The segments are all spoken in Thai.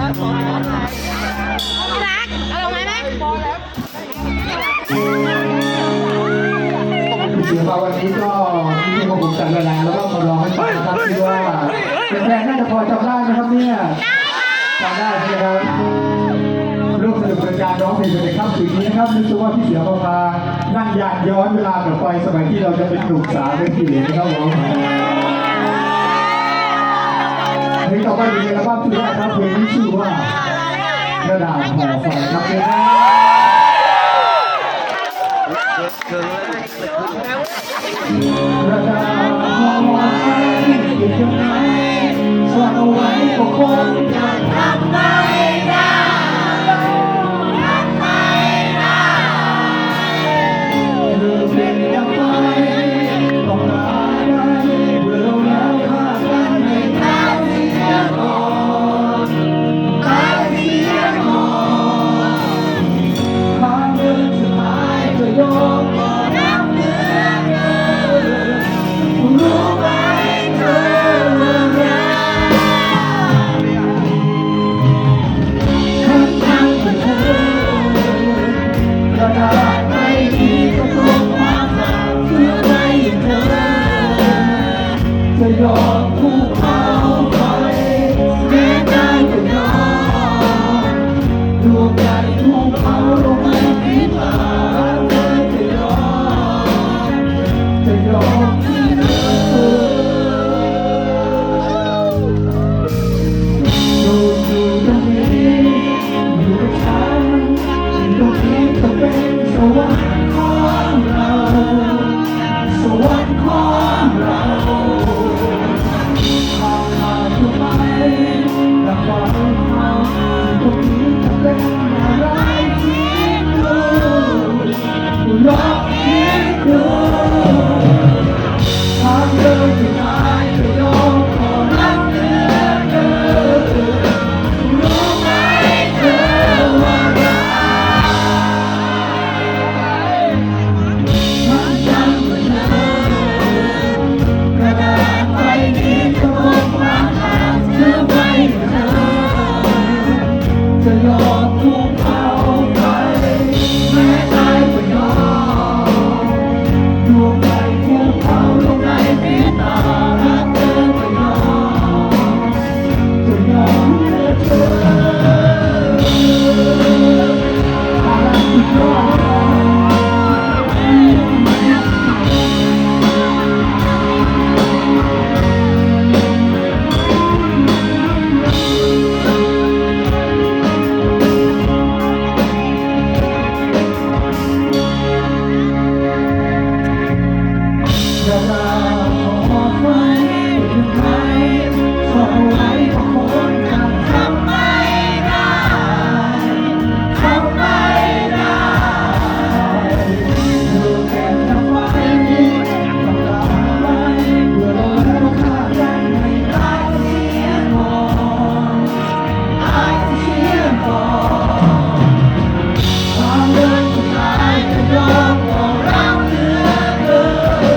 รักเอาลงไหมไหม เสียงมาวันนี้ก็ที่ผมจัดเวลาแล้วก็มาร้องให้ฟังนะครับที่ว่าแฟนๆน่าจะพอจำได้นะครับเนี่ยจำได้ใช่ไหมครับร่วมสนุกในการร้องเพลงในค่ำคืนนี้นะครับนึกว่าพี่เสียมาพานั่งยานย้อนเวลากลับไปสมัยที่เราจะเป็นหนุ่มสาวเป็นทีเด็กนะครับผมเพลงต่อไปดีนะครับคือว่าครับเพลงที่ชื่อว่ากระดาษห่อไฟครับเพลงกระดาษห่อไฟเก็บยังไงซ่อนเอาไว้ก็คงจะทำไม่ได้เธอเป็นดังไฟต้องการอะไรเมื่อเราแล้วฆ่ากันให้ตายเสียก่อนตายเสียก่อนทางเดินสุดท้ายจะยอมรู้ไหมเธอว่ารักทั้งที่เธอกระดาษไม่ดีก็ตรงความรักเพื่อไม่เธอจะยอมถูกเขาไปแม้ได้ก็ยอมดวงใจถูกเขาลงในพิษาเธอจะยอมที่เธออยู่ตรงนี้อยู่กับฉันตรงนี้จะเป็นสวรรค์ของเราสวรรค์ของเราข้ามาทุกไปและความเขาตรงนี้จะเป็นอะไรที่ดูรอคิดดูทางเดินที่ไหนจะยอมขอรับเนื้อเกินรู้ไหมเธอว่ารักมันจำเป็นเธอกระดาษใบนี้ก็บอกความรักเธอไม่เธอจะยอมถูกเอาไปแม้ตายก็ยอมดวงใจถูกเอาลงในพิษตารักเธอก็ยอมจะยอมเพื่อเธออะไรที่ยอมกระดาษห่อไฟเป็นไงซ่อนเอาไว้ก็คงจะทำไม่ได้ทำไม่ได้เธอเป็นดังไฟต้องการอะไรเมื่อเราแล้วฆ่ากันให้ตายเสียก่อนตายเสียก่อนทางเดินสุดท้ายจะยอมบอกรักเหลือเกิ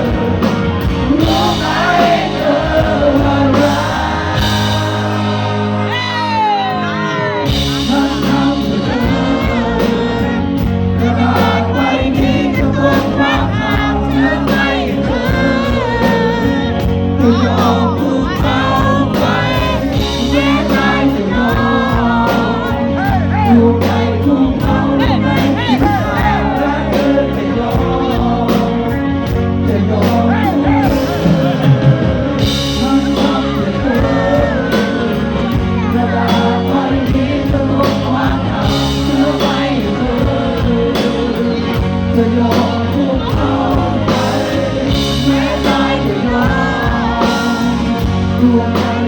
นรู้ไหมเธอว่ารักมันทำให้เธอกระดาษใบนี้จะบอกความรักเธอไม่เธอจะยอมถูกเอาไปแม้ตายจะยอมดวงใจถูกเอาลงในพิษารักเธอจะยอมจะยอมมันทำให้เธอกระดาษใบนี้จะบอกความรักเธอไม่เธอจะยอมถูกเอาไปแม้ตายจะยอมดวงใจ